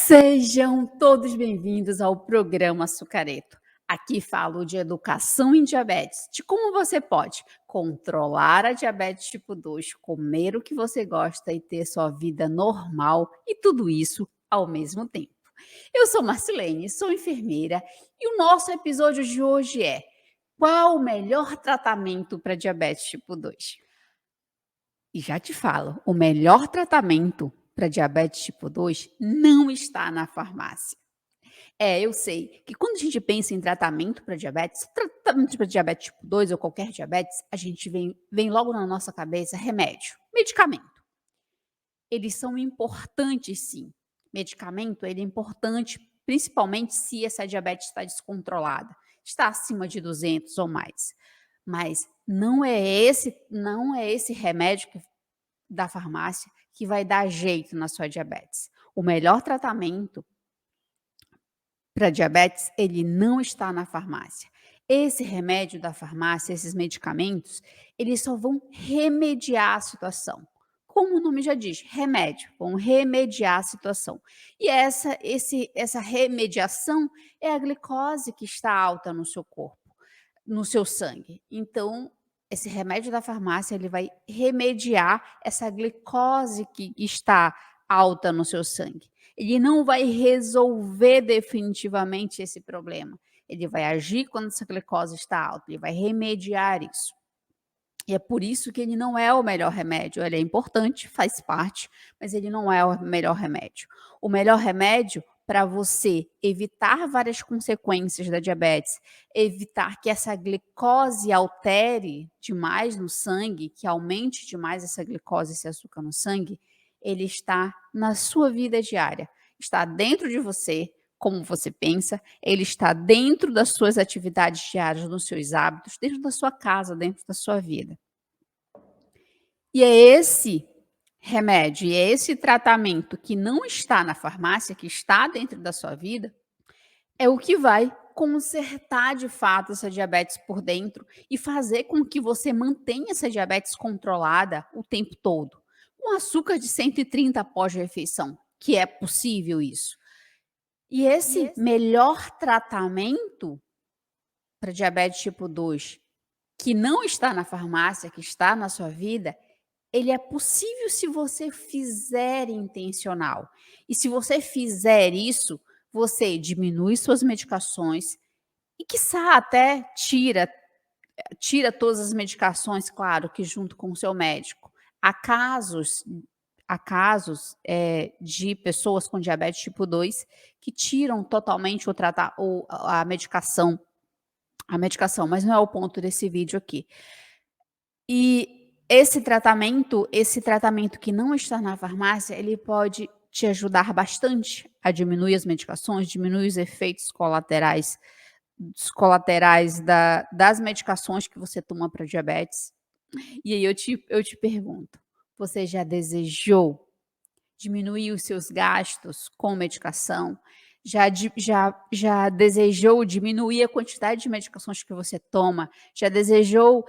Sejam todos bem-vindos ao programa Açucareto. Aqui falo de educação em diabetes, de como você pode controlar a diabetes tipo 2, comer o que você gosta e ter sua vida normal e tudo isso ao mesmo tempo. Eu sou Marcilene, sou enfermeira e o nosso episódio de hoje é: qual o melhor tratamento para diabetes tipo 2? E já te falo, o melhor tratamento para diabetes tipo 2 não está na farmácia. Eu sei que quando a gente pensa em tratamento para diabetes tipo 2 ou qualquer diabetes, a gente vem logo na nossa cabeça remédio, medicamento. Eles são importantes sim. Medicamento, ele é importante principalmente se essa diabetes está descontrolada, está acima de 200 ou mais. Mas não é esse remédio da farmácia que vai dar jeito na sua diabetes. O melhor tratamento para diabetes, ele não está na farmácia. Esse remédio da farmácia, esses medicamentos, eles só vão remediar a situação. Como o nome já diz, remédio, vão remediar a situação. E essa remediação é a glicose que está alta no seu corpo, no seu sangue. Então, esse remédio da farmácia, ele vai remediar essa glicose que está alta no seu sangue. Ele não vai resolver definitivamente esse problema. Ele vai agir quando essa glicose está alta, ele vai remediar isso. E é por isso que ele não é o melhor remédio. Ele é importante, faz parte, mas ele não é o melhor remédio. O melhor remédio para você evitar várias consequências da diabetes, evitar que essa glicose altere demais no sangue, que aumente demais essa glicose, esse açúcar no sangue, ele está na sua vida diária. Está dentro de você, como você pensa, ele está dentro das suas atividades diárias, nos seus hábitos, dentro da sua casa, dentro da sua vida. E é esse remédio, e é esse tratamento que não está na farmácia, que está dentro da sua vida, é o que vai consertar de fato essa diabetes por dentro e fazer com que você mantenha essa diabetes controlada o tempo todo. Com açúcar de 130 pós-refeição, que é possível isso. E esse melhor tratamento para diabetes tipo 2, que não está na farmácia, que está na sua vida, ele é possível se você fizer intencional. E se você fizer isso, você diminui suas medicações e quiçá até tira todas as medicações, claro que junto com o seu médico. Há casos de pessoas com diabetes tipo 2 que tiram totalmente a medicação, mas não é o ponto desse vídeo aqui. E esse tratamento que não está na farmácia, ele pode te ajudar bastante a diminuir as medicações, diminuir os efeitos colaterais das medicações que você toma para diabetes. E aí eu te pergunto, você já desejou diminuir os seus gastos com medicação? Já desejou diminuir a quantidade de medicações que você toma? Já desejou,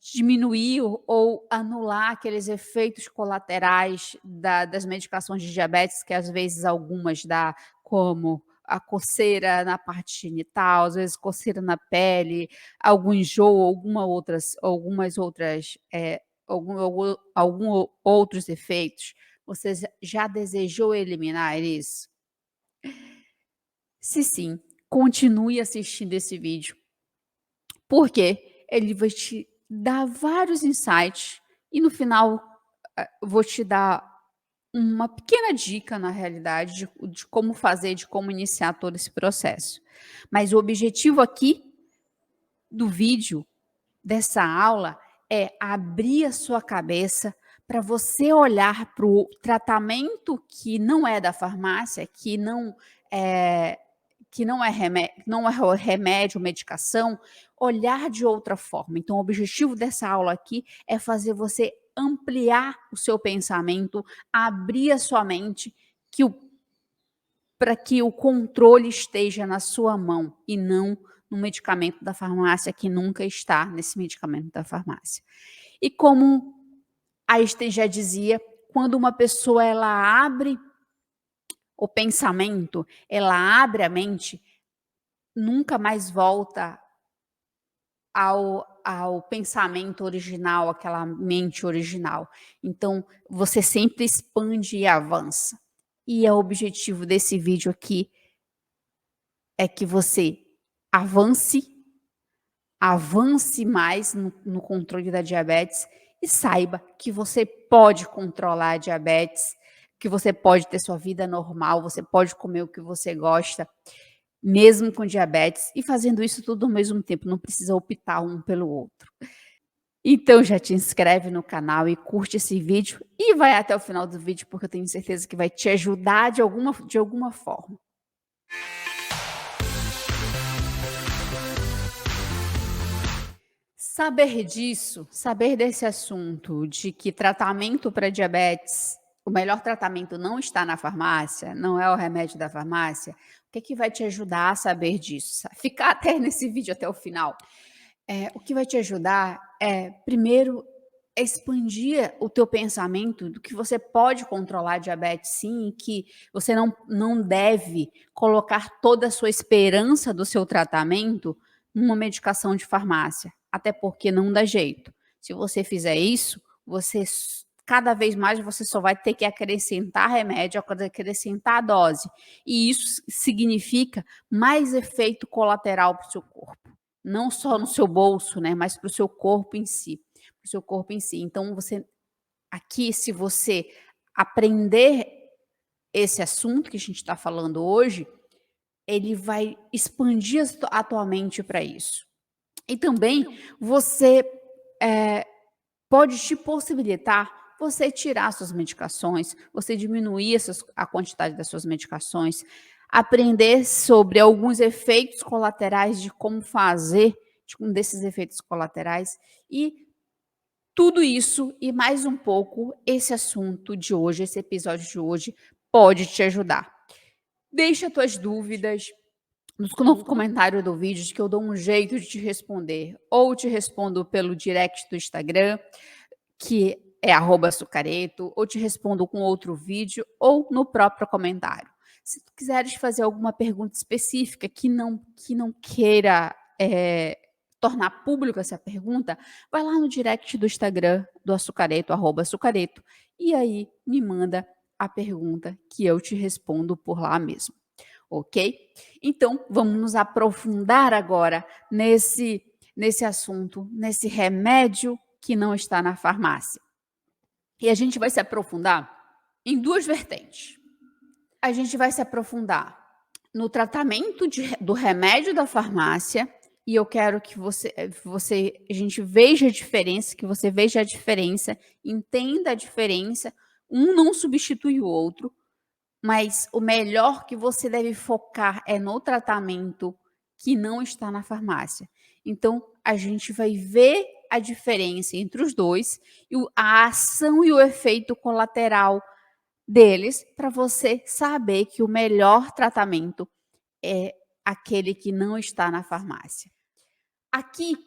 diminuir ou anular aqueles efeitos colaterais das medicações de diabetes, que às vezes algumas dá, como a coceira na parte genital, às vezes coceira na pele, algum enjoo, algumas outras, algum outros efeitos? Você já desejou eliminar isso? Se sim, continue assistindo esse vídeo, porque ele vai te dar vários insights e no final vou te dar uma pequena dica, na realidade, de como fazer, de como iniciar todo esse processo. Mas o objetivo aqui do vídeo, dessa aula, é abrir a sua cabeça para você olhar para o tratamento que não é da farmácia, que não é remédio, medicação, olhar de outra forma. Então, o objetivo dessa aula aqui é fazer você ampliar o seu pensamento, abrir a sua mente, para que o controle esteja na sua mão e não no medicamento da farmácia, que nunca está nesse medicamento da farmácia. E como Einstein já dizia, quando uma pessoa ela abre o pensamento, ela abre a mente, nunca mais volta ao pensamento original, aquela mente original. Então, você sempre expande e avança. E o objetivo desse vídeo aqui é que você avance mais no controle da diabetes e saiba que você pode controlar a diabetes, que você pode ter sua vida normal, você pode comer o que você gosta, mesmo com diabetes, e fazendo isso tudo ao mesmo tempo, não precisa optar um pelo outro. Então já te inscreve no canal e curte esse vídeo e vai até o final do vídeo, porque eu tenho certeza que vai te ajudar de alguma forma. Saber desse assunto, de que tratamento para diabetes, o melhor tratamento não está na farmácia, não é o remédio da farmácia, o que vai te ajudar a saber disso? Ficar até nesse vídeo até o final. O que vai te ajudar é, primeiro, expandir o teu pensamento do que você pode controlar a diabetes sim, e que você não deve colocar toda a sua esperança do seu tratamento numa medicação de farmácia, até porque não dá jeito. Se você fizer isso, cada vez mais você só vai ter que acrescentar remédio, acrescentar a dose, e isso significa mais efeito colateral para o seu corpo. Não só no seu bolso, né, mas para o seu corpo em si, Então se você aprender esse assunto que a gente está falando hoje, ele vai expandir a tua mente para isso. E também você pode te possibilitar você tirar suas medicações, você diminuir a quantidade das suas medicações, aprender sobre alguns efeitos colaterais de como fazer desses efeitos colaterais e tudo isso e mais um pouco, esse assunto de hoje, esse episódio de hoje pode te ajudar. Deixa tuas dúvidas no comentário do vídeo que eu dou um jeito de te responder. Ou te respondo pelo direct do Instagram, que é @açucareto, ou te respondo com outro vídeo, ou no próprio comentário. Se tu quiseres fazer alguma pergunta específica que não queira tornar público essa pergunta, vai lá no direct do Instagram do Açucareto, @açucareto, e aí me manda a pergunta que eu te respondo por lá mesmo. Ok? Então, vamos nos aprofundar agora nesse assunto, nesse remédio que não está na farmácia. E a gente vai se aprofundar em duas vertentes. A gente vai se aprofundar no tratamento do remédio da farmácia, e eu quero que a gente veja a diferença, que você veja a diferença, entenda a diferença, um não substitui o outro, mas o melhor que você deve focar é no tratamento que não está na farmácia. Então, a gente vai ver a diferença entre os dois, e a ação e o efeito colateral deles, para você saber que o melhor tratamento é aquele que não está na farmácia. Aqui,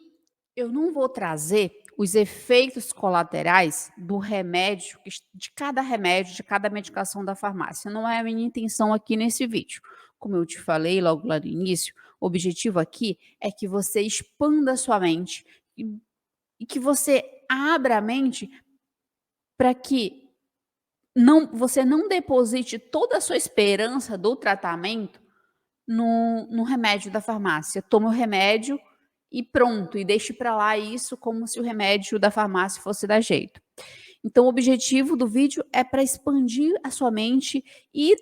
eu não vou trazer os efeitos colaterais do remédio, de cada medicação da farmácia. Não é a minha intenção aqui nesse vídeo. Como eu te falei logo lá no início, o objetivo aqui é que você expanda a sua mente e que você abra a mente para que você não deposite toda a sua esperança do tratamento no remédio da farmácia. Toma o remédio e pronto, e deixe para lá isso como se o remédio da farmácia fosse dar jeito. Então, o objetivo do vídeo é para expandir a sua mente e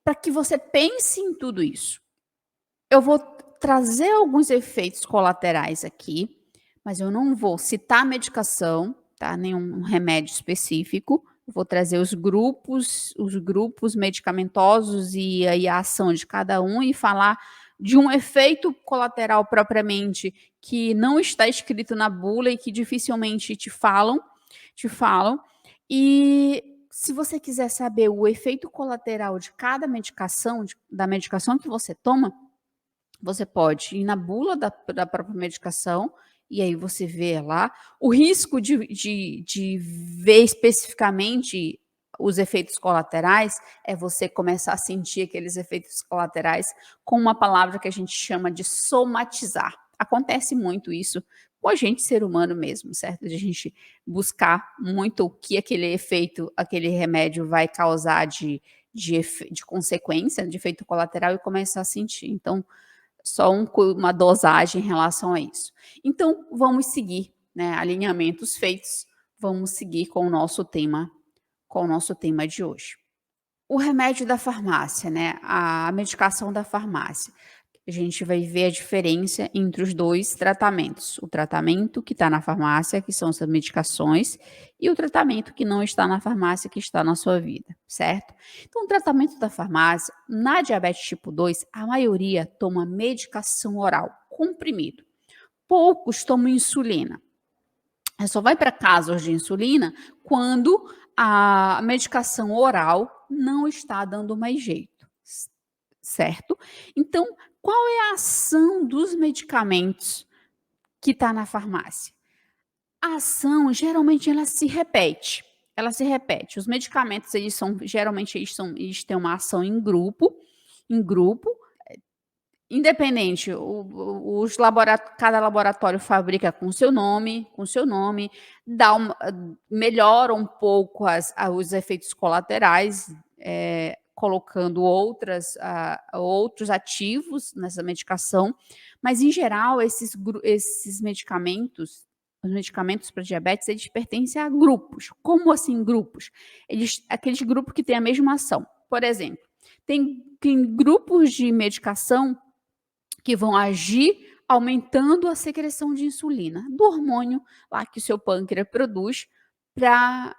para que você pense em tudo isso. Eu vou trazer alguns efeitos colaterais aqui, mas eu não vou citar medicação, tá? Nenhum remédio específico. Eu vou trazer os grupos medicamentosos e aí a ação de cada um e falar de um efeito colateral propriamente que não está escrito na bula e que dificilmente te falam. E se você quiser saber o efeito colateral de cada medicação, da medicação que você toma, você pode ir na bula da própria medicação e aí você vê lá o risco de ver especificamente os efeitos colaterais, é você começar a sentir aqueles efeitos colaterais com uma palavra que a gente chama de somatizar. Acontece muito isso com a gente, ser humano mesmo, certo? De a gente buscar muito o que aquele efeito, aquele remédio vai causar de consequência, de efeito colateral e começar a sentir. Então, só uma dosagem em relação a isso. Então, vamos seguir, né? Alinhamentos feitos, vamos seguir com o nosso tema de hoje. O remédio da farmácia, né? A medicação da farmácia. A gente vai ver a diferença entre os dois tratamentos. O tratamento que está na farmácia, que são as medicações, e o tratamento que não está na farmácia, que está na sua vida, certo? Então, o tratamento da farmácia, na diabetes tipo 2, a maioria toma medicação oral, comprimido. Poucos tomam insulina. Só vai para casos de insulina quando a medicação oral não está dando mais jeito, certo? Então, qual é a ação dos medicamentos que está na farmácia? A ação, geralmente, ela se repete. Ela se repete. Os medicamentos, geralmente, eles têm uma ação em grupo, independente, cada laboratório fabrica com seu nome, melhora um pouco os efeitos colaterais, colocando outros ativos nessa medicação, mas em geral esses medicamentos, os medicamentos para diabetes, eles pertencem a grupos. Como assim grupos? Aqueles grupos que têm a mesma ação. Por exemplo, tem grupos de medicação que vão agir aumentando a secreção de insulina, do hormônio lá que o seu pâncreas produz para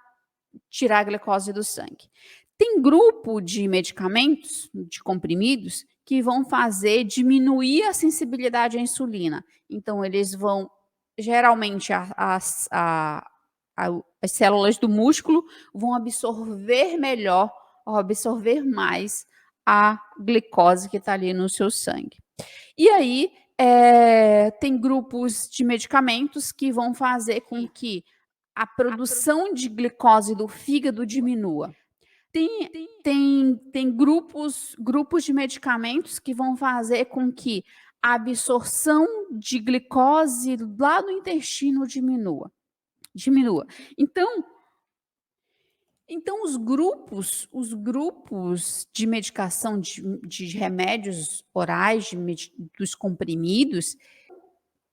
tirar a glicose do sangue. Tem grupo de medicamentos, de comprimidos, que vão fazer diminuir a sensibilidade à insulina. Então, eles vão, geralmente, as células do músculo vão absorver melhor, ou absorver mais a glicose que está ali no seu sangue. E aí, tem grupos de medicamentos que vão fazer com que a produção de glicose do fígado diminua. Tem grupos de medicamentos que vão fazer com que a absorção de glicose lá no intestino diminua. Então os grupos de medicação, de remédios orais, dos comprimidos,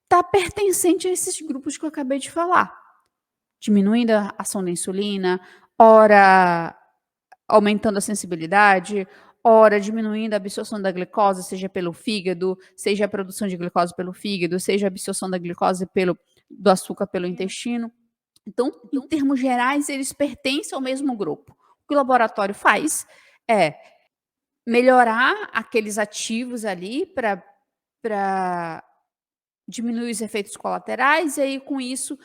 está pertencente a esses grupos que eu acabei de falar. Diminuindo a ação da insulina, ora aumentando a sensibilidade, ora diminuindo a absorção da glicose, seja pelo fígado, seja a produção de glicose pelo fígado, seja a absorção da glicose do açúcar pelo intestino. Então, em termos gerais, eles pertencem ao mesmo grupo. O que o laboratório faz é melhorar aqueles ativos ali para diminuir os efeitos colaterais, e aí com isso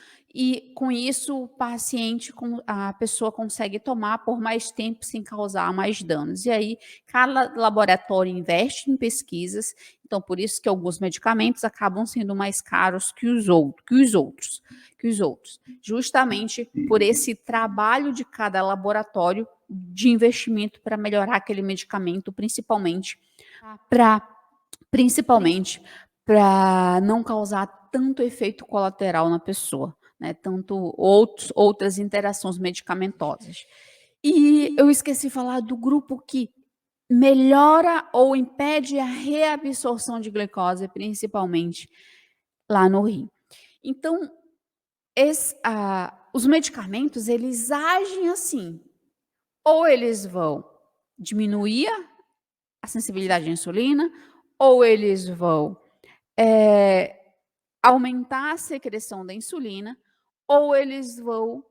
a pessoa consegue tomar por mais tempo sem causar mais danos. E aí cada laboratório investe em pesquisas, então por isso que alguns medicamentos acabam sendo mais caros que os outros, justamente por esse trabalho de cada laboratório de investimento para melhorar aquele medicamento, principalmente para não causar tanto efeito colateral na pessoa, né? Tanto outras interações medicamentosas. E eu esqueci de falar do grupo que melhora ou impede a reabsorção de glicose, principalmente lá no rim. Então, os medicamentos, eles agem assim, ou eles vão diminuir a sensibilidade à insulina, ou eles vão aumentar a secreção da insulina, ou eles vão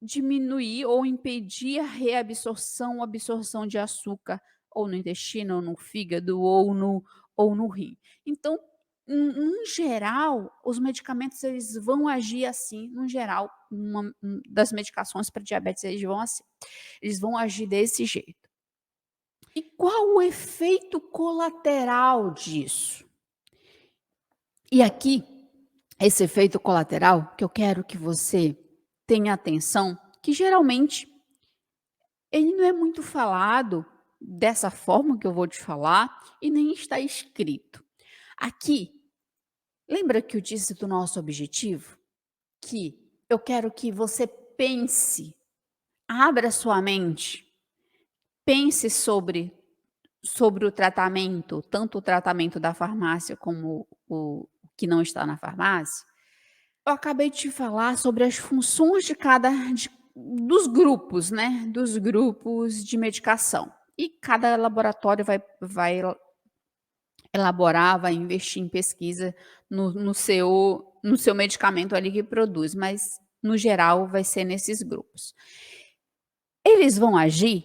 diminuir ou impedir a reabsorção, absorção de açúcar, ou no intestino, ou no fígado, ou no rim. Então, no geral, os medicamentos eles vão agir assim, no geral, das medicações para diabetes, eles vão agir desse jeito. E qual o efeito colateral disso? E aqui, esse efeito colateral, que eu quero que você tenha atenção, que geralmente ele não é muito falado dessa forma que eu vou te falar e nem está escrito. Aqui, lembra que eu disse do nosso objetivo? Que eu quero que você pense, abra sua mente, pense sobre o tratamento, tanto o tratamento da farmácia como o que não está na farmácia. Eu acabei de te falar sobre as funções de cada dos grupos, né, dos grupos de medicação. E cada laboratório vai elaborar, vai investir em pesquisa no seu medicamento ali que produz, mas no geral vai ser nesses grupos. Eles vão agir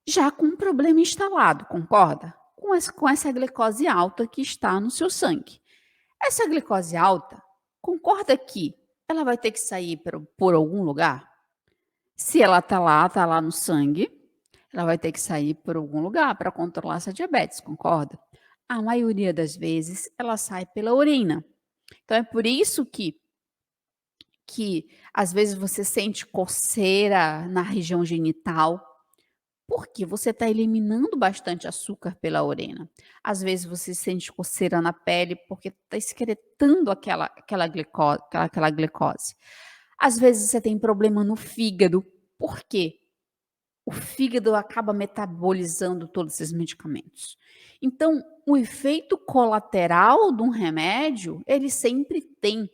já com um problema instalado, concorda? Com essa glicose alta que está no seu sangue. Essa glicose alta, concorda que ela vai ter que sair por algum lugar? Se ela tá lá no sangue, ela vai ter que sair por algum lugar para controlar essa diabetes, concorda? A maioria das vezes ela sai pela urina. Então é por isso que às vezes você sente coceira na região genital, porque você está eliminando bastante açúcar pela urina. Às vezes você sente coceira na pele porque está excretando aquela glicose. Às vezes você tem problema no fígado, por quê? O fígado acaba metabolizando todos esses medicamentos. Então, o efeito colateral de um remédio, ele sempre tem.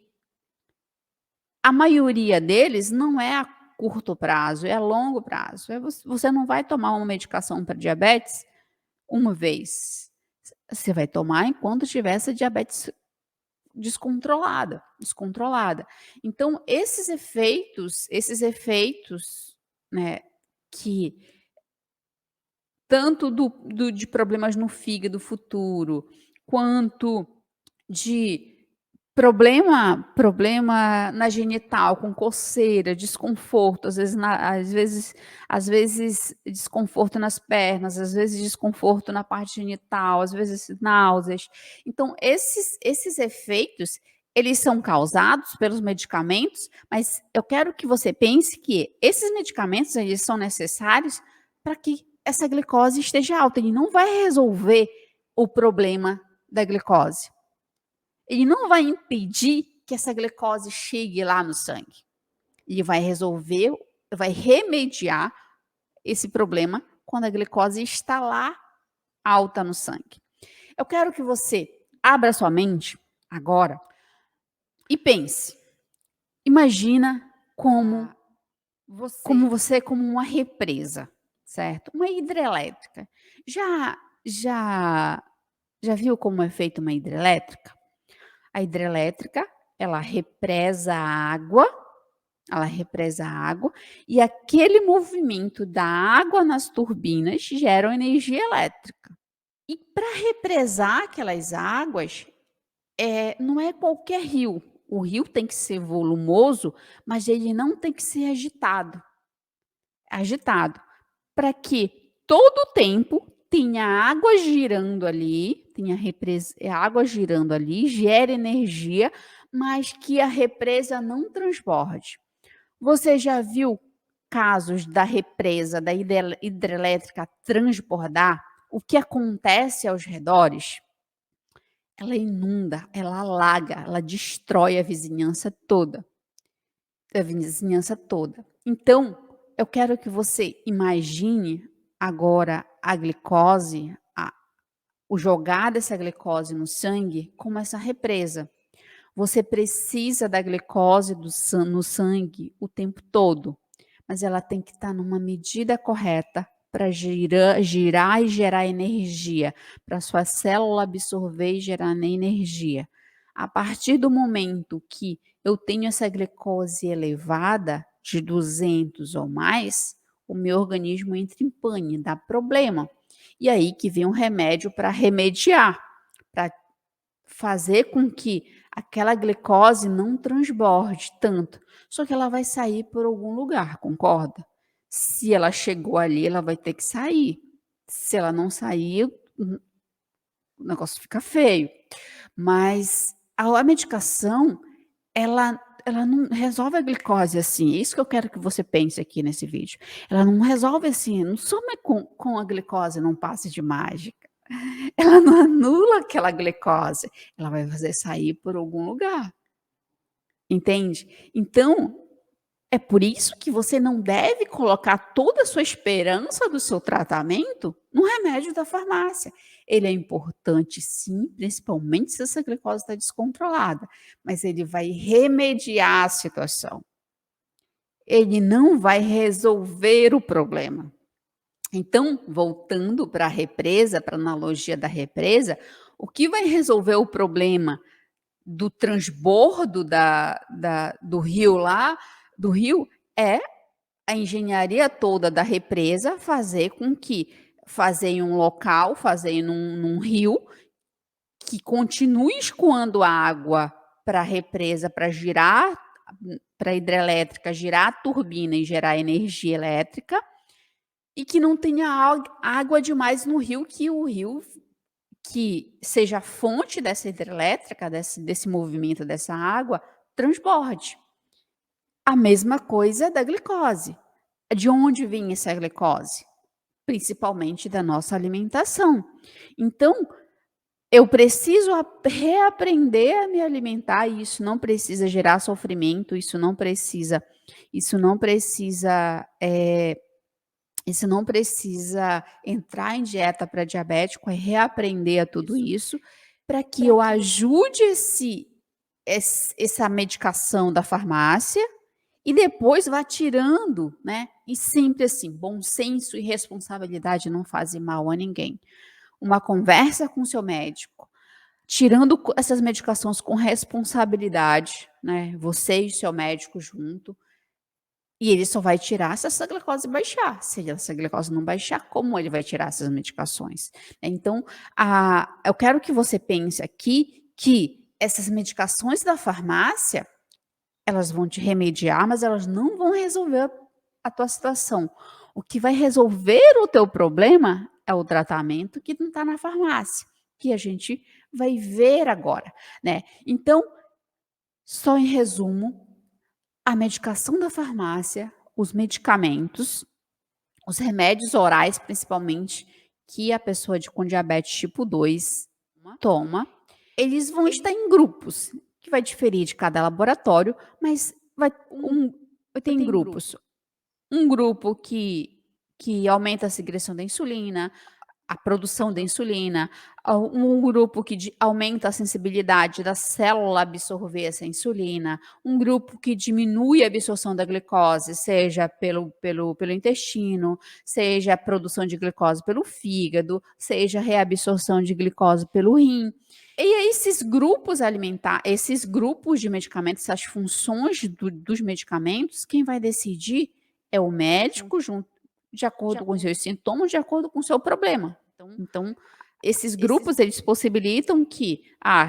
A maioria deles não é a curto prazo, é a longo prazo. Você não vai tomar uma medicação para diabetes uma vez. Você vai tomar enquanto tiver essa diabetes descontrolada. Então, esses efeitos, né, que tanto de problemas no fígado futuro, quanto de problema na genital, com coceira, desconforto, às vezes desconforto nas pernas, às vezes desconforto na parte genital, às vezes náuseas. Então esses efeitos, eles são causados pelos medicamentos, mas eu quero que você pense que esses medicamentos, eles são necessários para que essa glicose esteja alta. Ele não vai resolver o problema da glicose. Ele não vai impedir que essa glicose chegue lá no sangue. Ele vai resolver, vai remediar esse problema quando a glicose está lá alta no sangue. Eu quero que você abra sua mente agora e pense. Imagina como como uma represa, certo? Uma hidrelétrica. Já viu como é feita uma hidrelétrica? A hidrelétrica, ela represa a água e aquele movimento da água nas turbinas gera energia elétrica. E para represar aquelas águas, não é qualquer rio. O rio tem que ser volumoso, mas ele não tem que ser agitado, para que todo o tempo tenha água girando ali, água girando ali, gere energia, mas que a represa não transborde. Você já viu casos da represa, da hidrelétrica transbordar? O que acontece aos redores? Ela inunda, ela alaga, ela destrói a vizinhança toda. Então, eu quero que você imagine agora a glicose, o jogar dessa glicose no sangue como essa represa. Você precisa da glicose no sangue o tempo todo, mas ela tem que estar numa medida correta para girar e gerar energia, para sua célula absorver e gerar energia. A partir do momento que eu tenho essa glicose elevada, de 200 ou mais, o meu organismo entra em pane, dá problema. E aí que vem um remédio para remediar, para fazer com que aquela glicose não transborde tanto. Só que ela vai sair por algum lugar, concorda? Se ela chegou ali, ela vai ter que sair. Se ela não sair, o negócio fica feio. Mas a medicação, ela ela não resolve a glicose assim, é isso que eu quero que você pense aqui nesse vídeo. Ela não resolve assim, não some com a glicose num passe de mágica. Ela não anula aquela glicose, ela vai fazer sair por algum lugar, entende? Então, é por isso que você não deve colocar toda a sua esperança do seu tratamento no remédio da farmácia. Ele é importante sim, principalmente se essa glicose está descontrolada, mas ele vai remediar a situação. Ele não vai resolver o problema. Então, voltando para a represa, para a analogia da represa, o que vai resolver o problema do transbordo do rio lá, do rio, é a engenharia toda da represa fazer em um local, fazer num rio, que continue escoando água para a represa, para girar, para a hidrelétrica girar a turbina e gerar energia elétrica, e que não tenha água demais no rio, que o rio que seja a fonte dessa hidrelétrica, desse movimento dessa água, transborde. A mesma coisa da glicose. De onde vem essa glicose? Principalmente da nossa alimentação. Então, eu preciso reaprender a me alimentar e isso não precisa gerar sofrimento, isso não precisa entrar em dieta para diabético, é reaprender a tudo isso, para que eu ajude essa medicação da farmácia e depois vá tirando, né? E sempre assim, bom senso e responsabilidade não fazem mal a ninguém. Uma conversa com seu médico, tirando essas medicações com responsabilidade, né? Você e seu médico junto. E ele só vai tirar se essa glicose baixar. Se essa glicose não baixar, como ele vai tirar essas medicações? Então, eu quero que você pense aqui que essas medicações da farmácia, elas vão te remediar, mas elas não vão resolver a tua situação. O que vai resolver o teu problema é o tratamento que não está na farmácia, que a gente vai ver agora, né? Então, só em resumo, a medicação da farmácia, os medicamentos, os remédios orais, principalmente, que a pessoa com diabetes tipo 2 toma, eles vão estar em grupos, que vai diferir de cada laboratório, mas tem grupos. Um grupo que aumenta a secreção da insulina, a produção da insulina, um grupo que aumenta a sensibilidade da célula a absorver essa insulina, um grupo que diminui a absorção da glicose, seja pelo intestino, seja a produção de glicose pelo fígado, seja a reabsorção de glicose pelo rim. E esses grupos esses grupos de medicamentos, essas funções dos medicamentos, quem vai decidir é o médico junto de acordo com os seus sintomas, de acordo com o seu problema. Então, esses grupos, eles possibilitam que,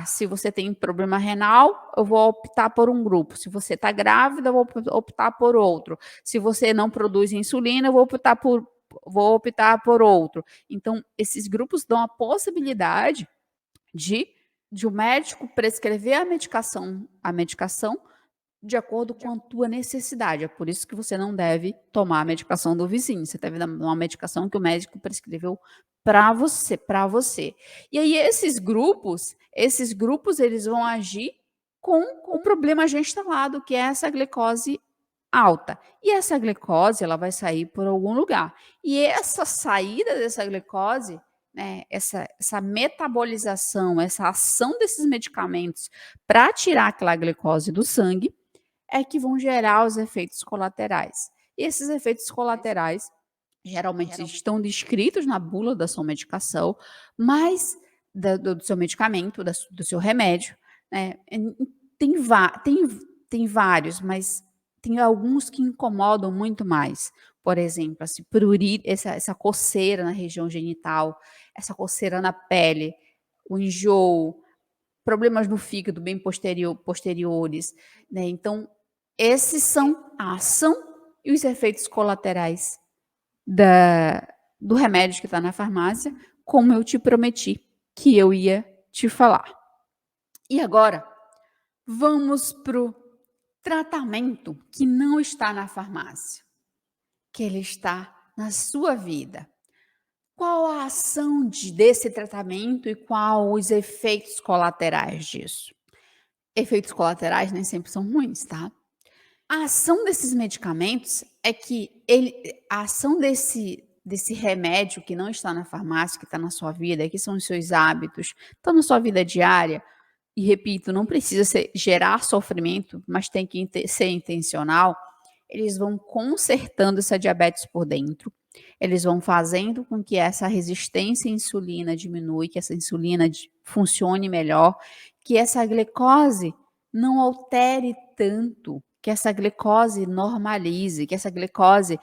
se você tem problema renal, eu vou optar por um grupo. Se você está grávida, eu vou optar por outro. Se você não produz insulina, eu vou optar por outro. Então, esses grupos dão a possibilidade de o médico prescrever a medicação de acordo com a tua necessidade. É por isso que você não deve tomar a medicação do vizinho. Você deve dar uma medicação que o médico prescreveu para você. E aí esses grupos eles vão agir com o problema já instalado, que é essa glicose alta. E essa glicose, ela vai sair por algum lugar. E essa saída dessa glicose, né, essa metabolização, essa ação desses medicamentos para tirar aquela glicose do sangue, é que vão gerar os efeitos colaterais. E esses efeitos colaterais geralmente estão descritos na bula da sua medicação, mas do seu medicamento, do seu remédio, né? Tem vários, mas tem alguns que incomodam muito mais. Por exemplo, assim, prurito, essa coceira na região genital, essa coceira na pele, o enjoo, problemas no fígado bem posteriores, né? Então, esses são a ação e os efeitos colaterais do remédio que está na farmácia, como eu te prometi que eu ia te falar. E agora, vamos pro Tratamento que não está na farmácia, que ele está na sua vida. Qual a ação desse tratamento e qual os efeitos colaterais disso? Efeitos colaterais nem sempre são ruins, tá? A ação desses medicamentos é que a ação desse remédio que não está na farmácia, que está na sua vida, que são os seus hábitos, estão na sua vida diária, e repito, não precisa gerar sofrimento, mas tem que ser intencional. Eles vão consertando essa diabetes por dentro, eles vão fazendo com que essa resistência à insulina diminui, que essa insulina funcione melhor, que essa glicose não altere tanto, que essa glicose normalize, que essa glicose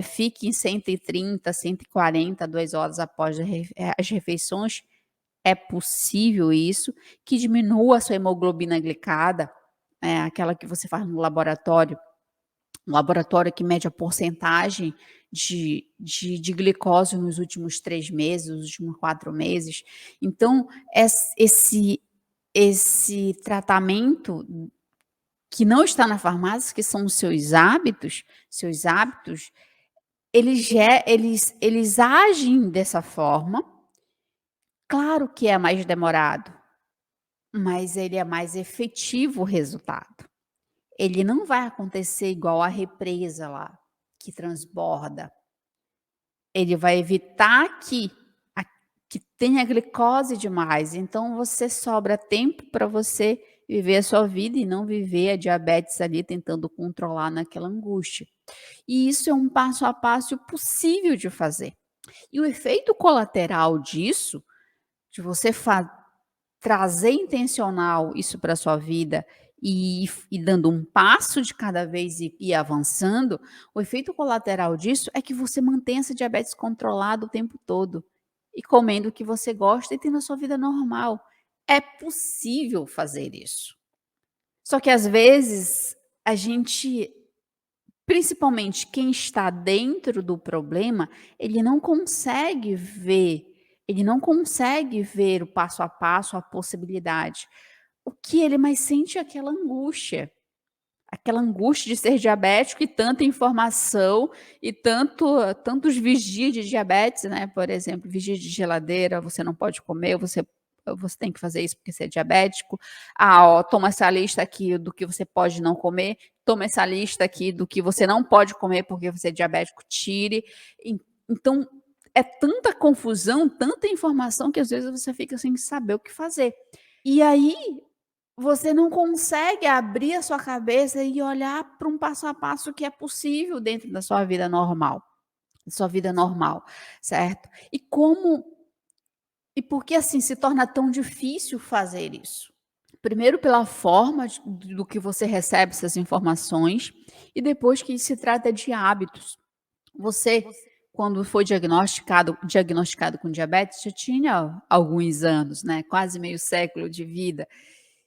fique em 130, 140, 2 horas após as refeições. É possível isso, que diminua a sua hemoglobina glicada, aquela que você faz no laboratório, um laboratório que mede a porcentagem de glicose nos últimos 3 meses, nos últimos 4 meses. Então, esse tratamento que não está na farmácia, que são os seus hábitos, eles agem dessa forma. Claro que é mais demorado, mas ele é mais efetivo o resultado. Ele não vai acontecer igual a represa lá, que transborda. Ele vai evitar que tenha glicose demais, então você sobra tempo para você viver a sua vida e não viver a diabetes ali tentando controlar naquela angústia. E isso é um passo a passo possível de fazer. E o efeito colateral disso, de você trazer intencional isso para sua vida e dando um passo de cada vez e avançando, o efeito colateral disso é que você mantém essa diabetes controlada o tempo todo e comendo o que você gosta e tendo a sua vida normal. É possível fazer isso. Só que às vezes a gente, principalmente quem está dentro do problema, ele não consegue ver o passo a passo, a possibilidade. O que ele mais sente é aquela angústia de ser diabético e tanta informação e tantos vigia de diabetes, né, por exemplo, vigia de geladeira, você não pode comer, você tem que fazer isso porque você é diabético. Ah, ó, toma essa lista aqui do que você pode não comer, toma essa lista aqui do que você não pode comer porque você é diabético, tire. Então, é tanta confusão, tanta informação que às vezes você fica sem saber o que fazer. E aí, você não consegue abrir a sua cabeça e olhar para um passo a passo que é possível dentro da sua vida normal, certo? E por que assim se torna tão difícil fazer isso? Primeiro pela forma do que você recebe essas informações e depois que se trata de hábitos. Você, quando foi diagnosticado com diabetes, já tinha alguns anos, né? Quase meio século de vida.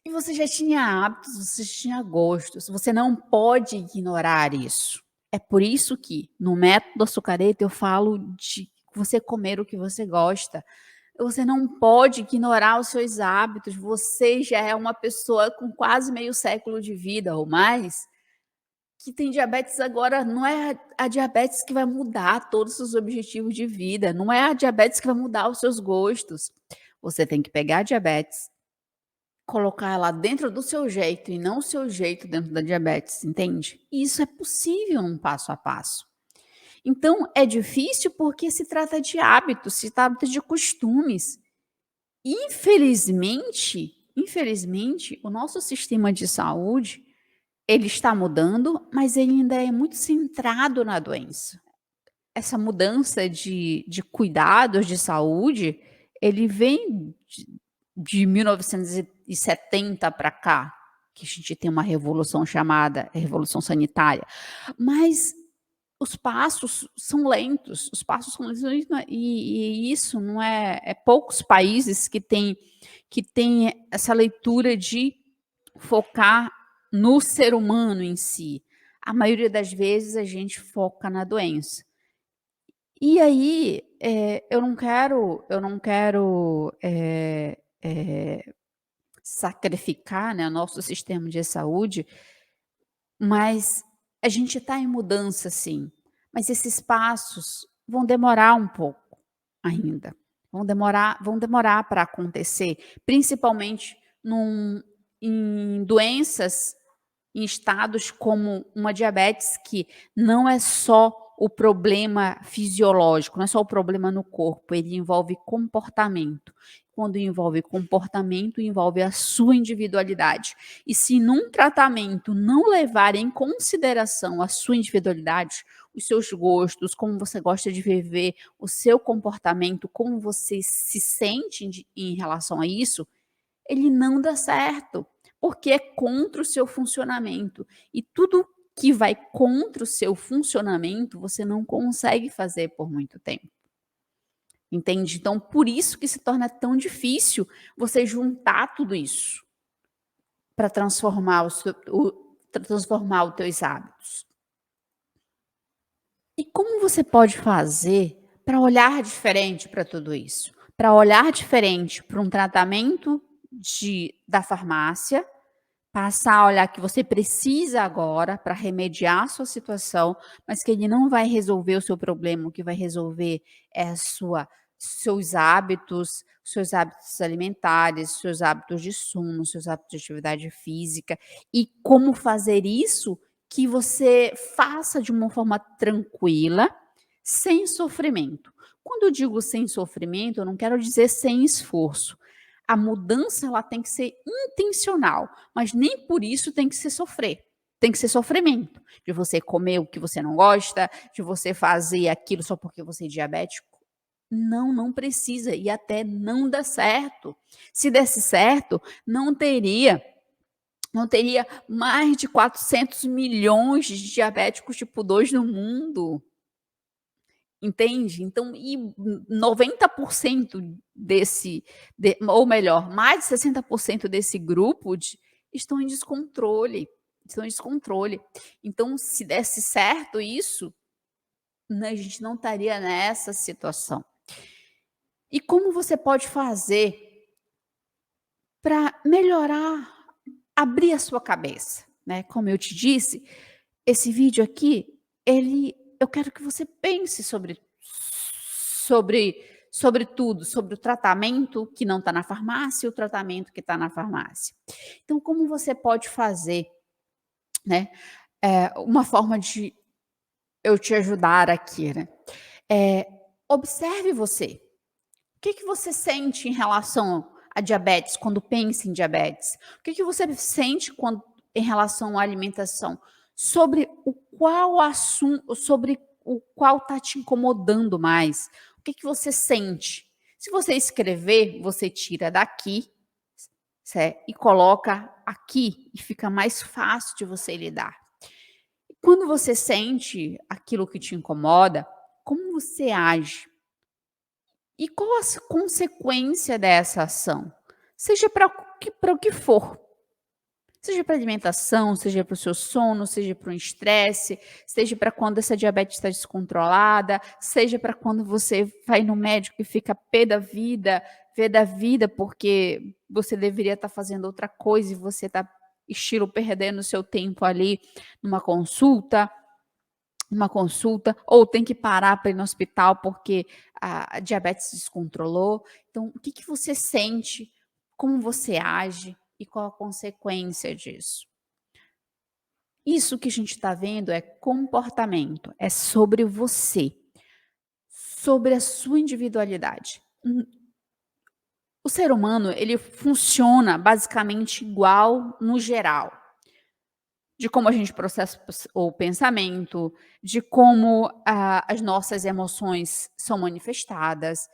E você já tinha hábitos, você já tinha gostos, você não pode ignorar isso. É por isso que no método açucareta eu falo de você comer o que você gosta. Você não pode ignorar os seus hábitos, você já é uma pessoa com quase meio século de vida ou mais, que tem diabetes agora, não é a diabetes que vai mudar todos os objetivos de vida, não é a diabetes que vai mudar os seus gostos. Você tem que pegar a diabetes, colocar ela dentro do seu jeito e não o seu jeito dentro da diabetes, entende? E isso é possível num passo a passo. Então, é difícil porque se trata de hábitos, se trata de costumes. Infelizmente, o nosso sistema de saúde, ele está mudando, mas ele ainda é muito centrado na doença. Essa mudança de cuidados de saúde, ele vem de 1970 para cá, que a gente tem uma revolução chamada Revolução Sanitária, mas os passos são lentos, e isso não é poucos países que têm essa leitura de focar no ser humano em si. A maioria das vezes a gente foca na doença. E aí, eu não quero, sacrificar, né, o nosso sistema de saúde, Mas a gente está em mudança sim, mas esses passos vão demorar um pouco ainda, vão demorar para acontecer, principalmente em doenças, em estados como uma diabetes que não é só o problema fisiológico, não é só o problema no corpo, ele envolve comportamento. Quando envolve comportamento, envolve a sua individualidade. E se num tratamento não levar em consideração a sua individualidade, os seus gostos, como você gosta de viver, o seu comportamento, como você se sente em relação a isso, ele não dá certo, porque é contra o seu funcionamento. E tudo que vai contra o seu funcionamento, você não consegue fazer por muito tempo. Entende? Então, por isso que se torna tão difícil você juntar tudo isso para transformar os teus hábitos. E como você pode fazer para olhar diferente para tudo isso? Para olhar diferente para um tratamento da farmácia, passar a olhar que você precisa agora para remediar a sua situação, mas que ele não vai resolver o seu problema, o que vai resolver é seus hábitos alimentares, seus hábitos de sono, seus hábitos de atividade física e como fazer isso que você faça de uma forma tranquila, sem sofrimento. Quando eu digo sem sofrimento, eu não quero dizer sem esforço. A mudança ela tem que ser intencional, mas nem por isso tem que ser sofrer. Tem que ser sofrimento, de você comer o que você não gosta, de você fazer aquilo só porque você é diabético. Não, não precisa e até não dá certo. Se desse certo, não teria mais de 400 milhões de diabéticos tipo 2 no mundo. Entende? Então, 90% ou melhor, mais de 60% desse grupo estão em descontrole. Estão em descontrole. Então, se desse certo isso, né, a gente não estaria nessa situação. E como você pode fazer para melhorar, abrir a sua cabeça, né? Como eu te disse, esse vídeo aqui, eu quero que você pense sobre sobre tudo, sobre o tratamento que não está na farmácia e o tratamento que está na farmácia. Então, como você pode fazer, né? Uma forma de eu te ajudar aqui, né? É, observe você. O que você sente em relação a diabetes, quando pensa em diabetes? O que você sente em relação à alimentação? Sobre o qual está te incomodando mais? O que você sente? Se você escrever, você tira daqui, certo? E coloca aqui, e fica mais fácil de você lidar. Quando você sente aquilo que te incomoda, como você age? E qual a consequência dessa ação? Seja para o que for. Seja para alimentação, seja para o seu sono, seja para um estresse, seja para quando essa diabetes está descontrolada, seja para quando você vai no médico e fica pé da vida, porque você deveria estar fazendo outra coisa e você está estilo perdendo seu tempo ali numa consulta, ou tem que parar para ir no hospital porque a diabetes descontrolou. Então, o que você sente, como você age e qual a consequência disso? Isso que a gente está vendo é comportamento, é sobre você, sobre a sua individualidade. O ser humano, ele funciona basicamente igual no geral. De como a gente processa o pensamento, de como as nossas emoções são manifestadas,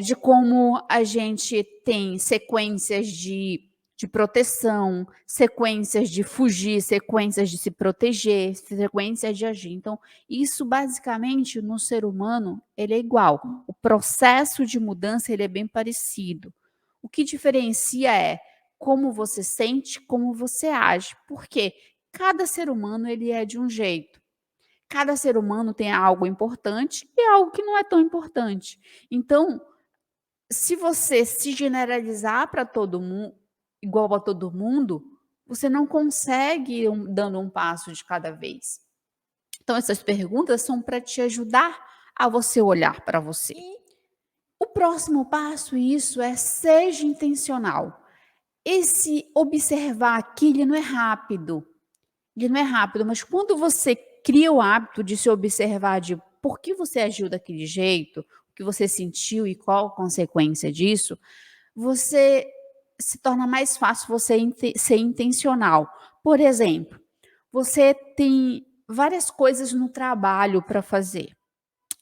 de como a gente tem sequências de proteção, sequências de fugir, sequências de se proteger, sequências de agir. Então, isso basicamente no ser humano ele é igual. O processo de mudança ele é bem parecido. O que diferencia é como você sente, como você age. Por quê? Cada ser humano ele é de um jeito. Cada ser humano tem algo importante e algo que não é tão importante. Então, se você se generalizar para todo mundo, igual a todo mundo, Você não consegue ir dando um passo de cada vez. Então essas perguntas são para te ajudar a você olhar para você. O próximo passo, isso é seja intencional. Esse observar aqui, ele não é rápido, mas quando você cria o hábito de se observar de por que você agiu daquele jeito, o que você sentiu e qual a consequência disso, você se torna mais fácil você ser intencional. Por exemplo, você tem várias coisas no trabalho para fazer.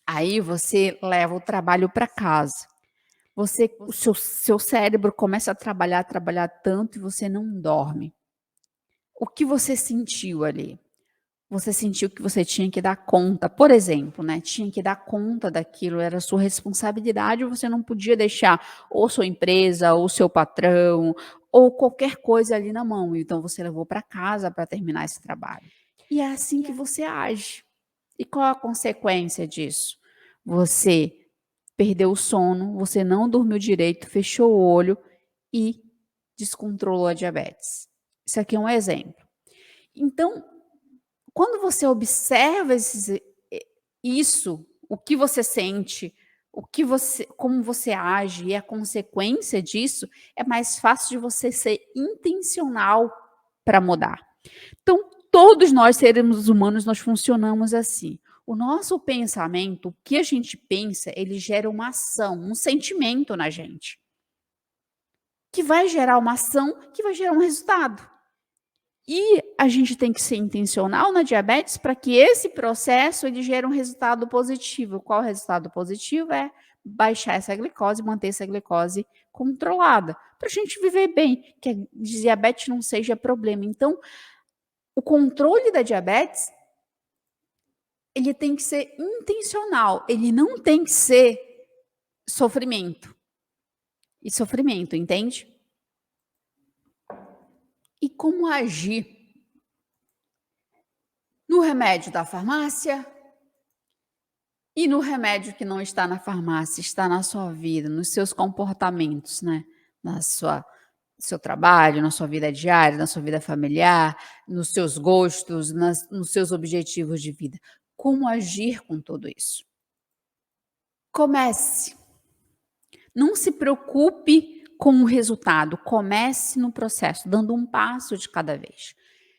Aí você leva o trabalho para casa. O seu cérebro começa a trabalhar tanto e você não dorme. O que você sentiu ali? Você sentiu que você tinha que dar conta, por exemplo, né? Tinha que dar conta daquilo, era sua responsabilidade, você não podia deixar ou sua empresa, ou seu patrão, ou qualquer coisa ali na mão. Então você levou para casa para terminar esse trabalho. E é assim que você age. E qual a consequência disso? Você perdeu o sono, você não dormiu direito, fechou o olho e descontrolou a diabetes. Isso aqui é um exemplo. Então, quando você observa isso, o que você sente, como você age e a consequência disso, é mais fácil de você ser intencional para mudar. Então, todos nós, seres humanos, nós funcionamos assim. O nosso pensamento, o que a gente pensa, ele gera uma ação, um sentimento na gente, que vai gerar uma ação, que vai gerar um resultado. E a gente tem que ser intencional na diabetes para que esse processo ele gere um resultado positivo. Qual o resultado positivo? É baixar essa glicose, manter essa glicose controlada, para a gente viver bem, que a diabetes não seja problema. Então, o controle da diabetes, ele tem que ser intencional, ele não tem que ser sofrimento. E sofrimento, entende? E como agir? No remédio da farmácia e no remédio que não está na farmácia, está na sua vida, nos seus comportamentos, né? No seu trabalho, na sua vida diária, na sua vida familiar, nos seus gostos, nos seus objetivos de vida. Como agir com tudo isso? Comece. Não se preocupe com o resultado, comece no processo, dando um passo de cada vez.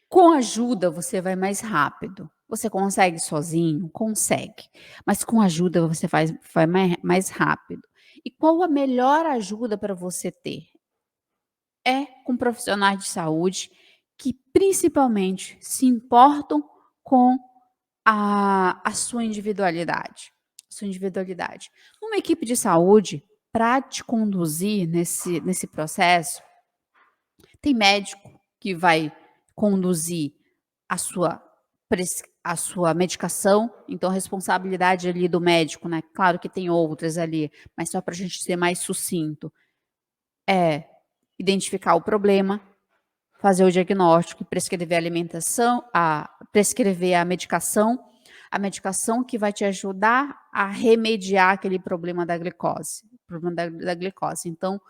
Com ajuda, você vai mais rápido. Você consegue sozinho? Consegue. Mas com ajuda, você vai mais rápido. E qual a melhor ajuda para você ter? É com profissionais de saúde que principalmente se importam com a sua individualidade. Uma equipe de saúde, para te conduzir nesse processo, tem médico que vai conduzir a sua, a sua medicação, então a responsabilidade ali do médico, né? Claro que tem outras ali, mas só para a gente ser mais sucinto, é identificar o problema, fazer o diagnóstico, prescrever a alimentação, prescrever a medicação que vai te ajudar a remediar aquele problema da glicose, da glicose. Então,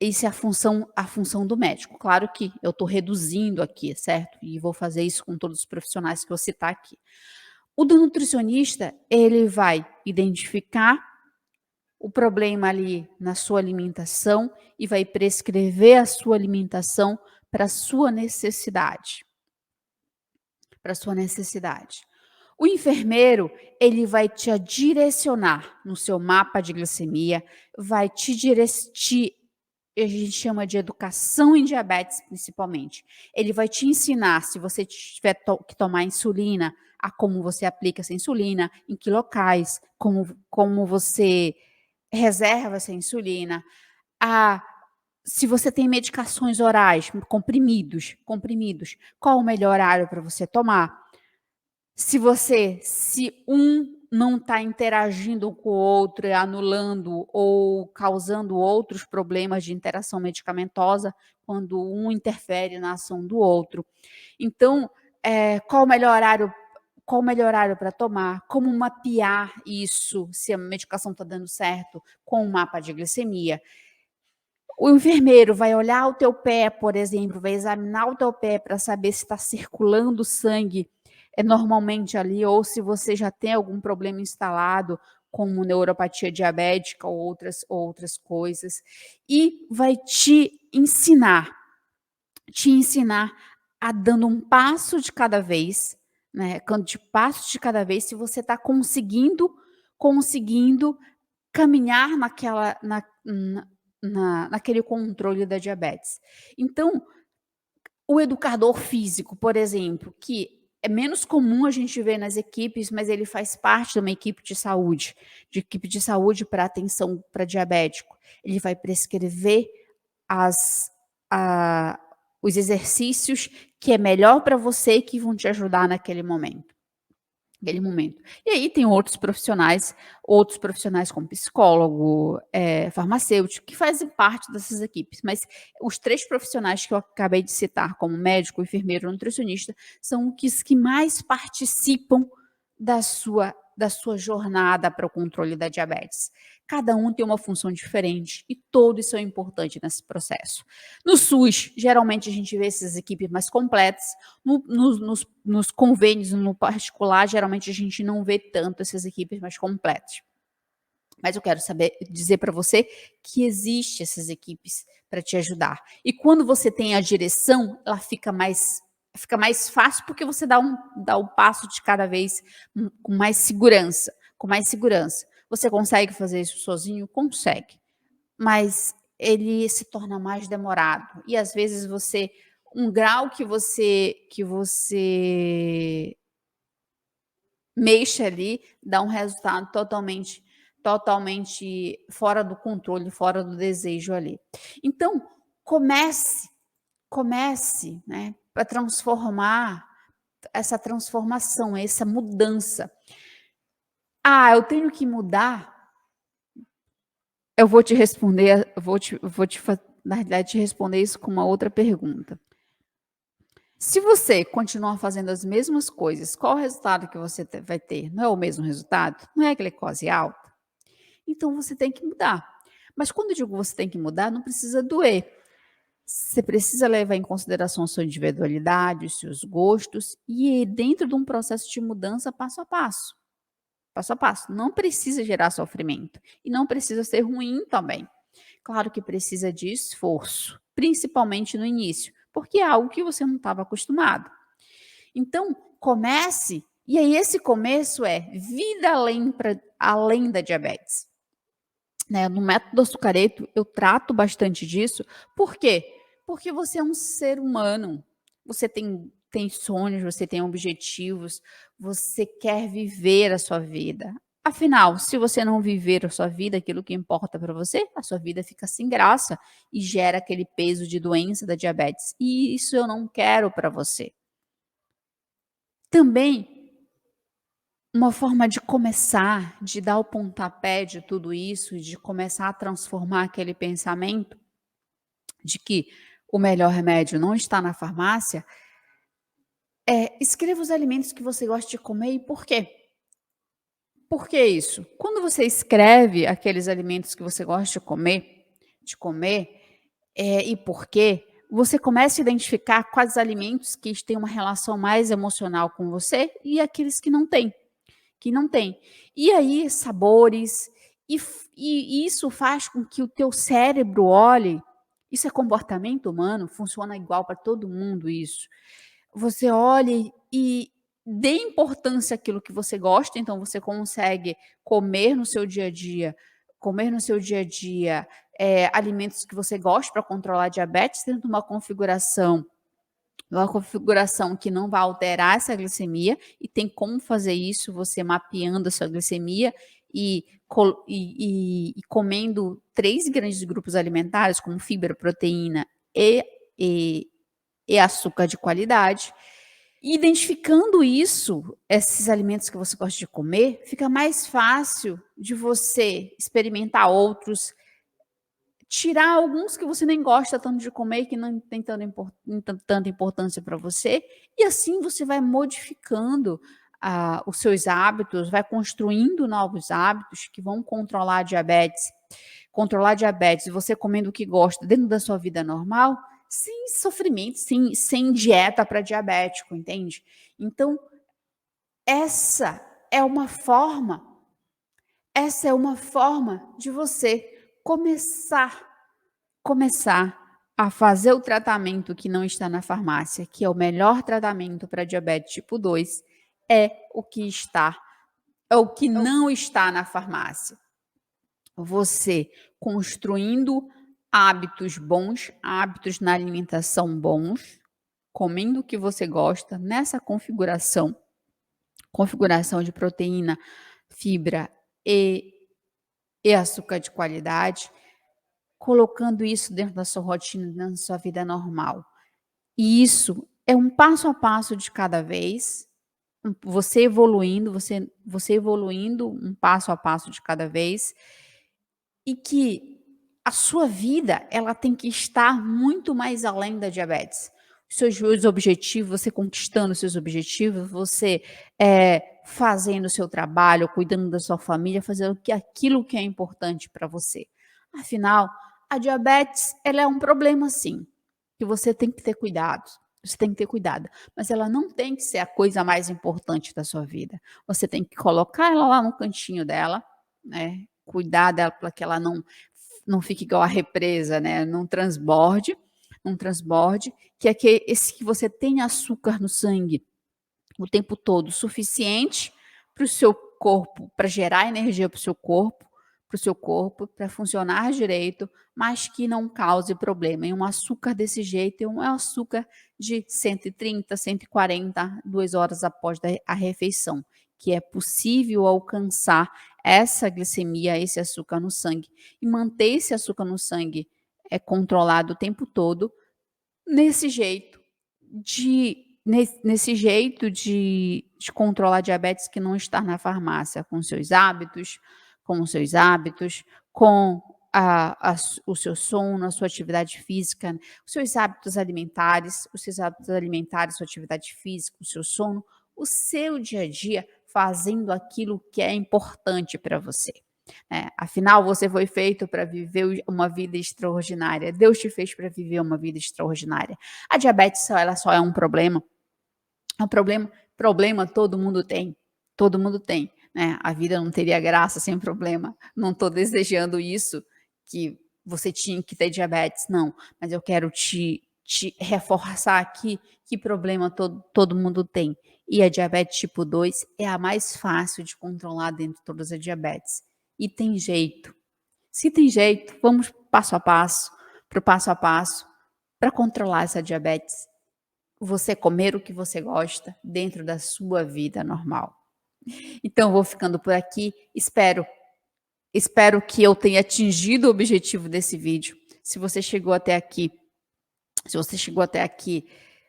isso é a função do médico. Claro que eu estou reduzindo aqui, certo? E vou fazer isso com todos os profissionais que eu citar aqui. O do nutricionista, ele vai identificar o problema ali na sua alimentação e vai prescrever a sua alimentação para a sua necessidade. Para a sua necessidade. O enfermeiro, ele vai te direcionar no seu mapa de glicemia, vai te a gente chama de educação em diabetes, principalmente. Ele vai te ensinar, se você tiver que tomar insulina, a como você aplica essa insulina, em que locais, como você reserva essa insulina, se você tem medicações orais, comprimidos, qual o melhor horário para você tomar? Se um não está interagindo com o outro, anulando ou causando outros problemas de interação medicamentosa, quando um interfere na ação do outro. Então, qual o melhor horário para tomar? Como mapear isso, se a medicação está dando certo, com o mapa de glicemia? O enfermeiro vai olhar o teu pé, por exemplo, vai examinar o teu pé para saber se está circulando sangue normalmente ali, ou se você já tem algum problema instalado, como neuropatia diabética ou outras coisas, e vai te ensinar a dando um passo de cada vez, né? De passo de cada vez, se você está conseguindo caminhar naquele controle da diabetes. Então, o educador físico, por exemplo, que é menos comum a gente ver nas equipes, mas ele faz parte de uma equipe de saúde para atenção para diabético. Ele vai prescrever as, a, os exercícios que é melhor para você, que vão te ajudar naquele momento. E aí tem outros profissionais como psicólogo, farmacêutico, que fazem parte dessas equipes, mas os 3 profissionais que eu acabei de citar, como médico, enfermeiro, nutricionista, são os que mais participam da sua jornada para o controle da diabetes. Cada um tem uma função diferente e todos são importantes nesse processo. No SUS, geralmente a gente vê essas equipes mais completas. Nos convênios, no particular, geralmente a gente não vê tanto essas equipes mais completas. Mas eu quero dizer para você que existe essas equipes para te ajudar. E quando você tem a direção, ela fica mais fácil, porque você dá um passo de cada vez com mais segurança. Você consegue fazer isso sozinho? Consegue. Mas ele se torna mais demorado. E às vezes um grau que você mexa ali, dá um resultado totalmente fora do controle, fora do desejo ali. Então, comece, né, para transformar essa transformação, essa mudança. Eu tenho que mudar? Eu vou te responder, na realidade, te responder isso com uma outra pergunta. Se você continuar fazendo as mesmas coisas, qual o resultado que você vai ter? Não é o mesmo resultado? Não é glicose alta? Então você tem que mudar. Mas quando eu digo você tem que mudar, não precisa doer. Você precisa levar em consideração a sua individualidade, os seus gostos e ir dentro de um processo de mudança passo a passo. Passo a passo. Não precisa gerar sofrimento e não precisa ser ruim também. Claro que precisa de esforço, principalmente no início, porque é algo que você não estava acostumado. Então, comece, e aí esse começo é vida além da diabetes. Né? No método açucareto, eu trato bastante disso. Por quê? Porque você é um ser humano, você tem sonhos, você tem objetivos, você quer viver a sua vida. Afinal, se você não viver a sua vida, aquilo que importa para você, a sua vida fica sem graça e gera aquele peso de doença da diabetes. E isso eu não quero para você. Também, uma forma de começar, de dar o pontapé de tudo isso, de começar a transformar aquele pensamento de que o melhor remédio não está na farmácia, escreva os alimentos que você gosta de comer e por quê. Por que isso? Quando você escreve aqueles alimentos que você gosta de comer, e por quê, você começa a identificar quais alimentos que têm uma relação mais emocional com você e aqueles que não têm. E aí, sabores, e isso faz com que o teu cérebro olhe, isso é comportamento humano, funciona igual para todo mundo isso. Você olhe e dê importância àquilo que você gosta, então você consegue comer no seu dia a dia, alimentos que você gosta para controlar a diabetes dentro de uma configuração que não vai alterar essa glicemia, e tem como fazer isso você mapeando a sua glicemia e comendo 3 grandes grupos alimentares, como fibra, proteína e açúcar de qualidade. Identificando esses alimentos que você gosta de comer, fica mais fácil de você experimentar outros, tirar alguns que você nem gosta tanto de comer, que não tem tanta importância para você, e assim você vai modificando os seus hábitos, vai construindo novos hábitos que vão controlar a diabetes. Controlar a diabetes, você comendo o que gosta dentro da sua vida normal, sem sofrimento, sem dieta para diabético, entende? Então, essa é uma forma de você começar a fazer o tratamento que não está na farmácia, que é o melhor tratamento para diabetes tipo 2, é o que não está na farmácia. Você construindo hábitos bons, hábitos na alimentação bons, comendo o que você gosta, nessa configuração de proteína, fibra e açúcar de qualidade, colocando isso dentro da sua rotina, dentro da sua vida normal. E isso é um passo a passo de cada vez, você evoluindo um passo a passo de cada vez, e que a sua vida, ela tem que estar muito mais além da diabetes. Os seus objetivos, você conquistando os seus objetivos, você fazendo o seu trabalho, cuidando da sua família, fazendo aquilo que é importante para você. Afinal, a diabetes, ela é um problema sim, que você tem que ter cuidado. Você tem que ter cuidado, mas ela não tem que ser a coisa mais importante da sua vida. Você tem que colocar ela lá no cantinho dela, né? Cuidar dela para que ela não fique igual a represa, né? Não transborde, que é que você tenha açúcar no sangue o tempo todo, suficiente para o seu corpo, para gerar energia para o seu corpo, para funcionar direito, mas que não cause problema. E um açúcar desse jeito é um açúcar de 130, 140, 2 horas após a refeição, que é possível alcançar essa glicemia, esse açúcar no sangue, e manter esse açúcar no sangue controlado o tempo todo, nesse jeito de controlar a diabetes que não está na farmácia, com seus hábitos, com o seu sono, a sua atividade física, os seus hábitos alimentares, sua atividade física, o seu sono, o seu dia a dia, fazendo aquilo que é importante para você. Afinal, você foi feito para viver uma vida extraordinária. Deus te fez para viver uma vida extraordinária. A diabetes, ela só é um problema. É um problema todo mundo tem. Todo mundo tem. Né? A vida não teria graça sem problema. Não estou desejando isso, que você tinha que ter diabetes, não. Mas eu quero te reforçar aqui que problema todo mundo tem. E a diabetes tipo 2 é a mais fácil de controlar dentre todas as diabetes. E tem jeito. Se tem jeito, vamos passo a passo, para controlar essa diabetes. Você comer o que você gosta dentro da sua vida normal. Então, vou ficando por aqui. Espero que eu tenha atingido o objetivo desse vídeo. Se você chegou até aqui,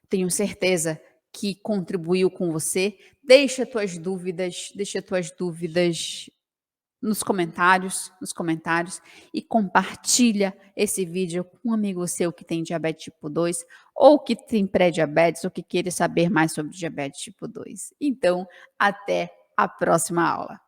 tenho certeza que contribuiu com você. Deixa tuas dúvidas nos comentários e compartilha esse vídeo com um amigo seu que tem diabetes tipo 2 ou que tem pré-diabetes ou que queira saber mais sobre diabetes tipo 2. Então, até a próxima aula.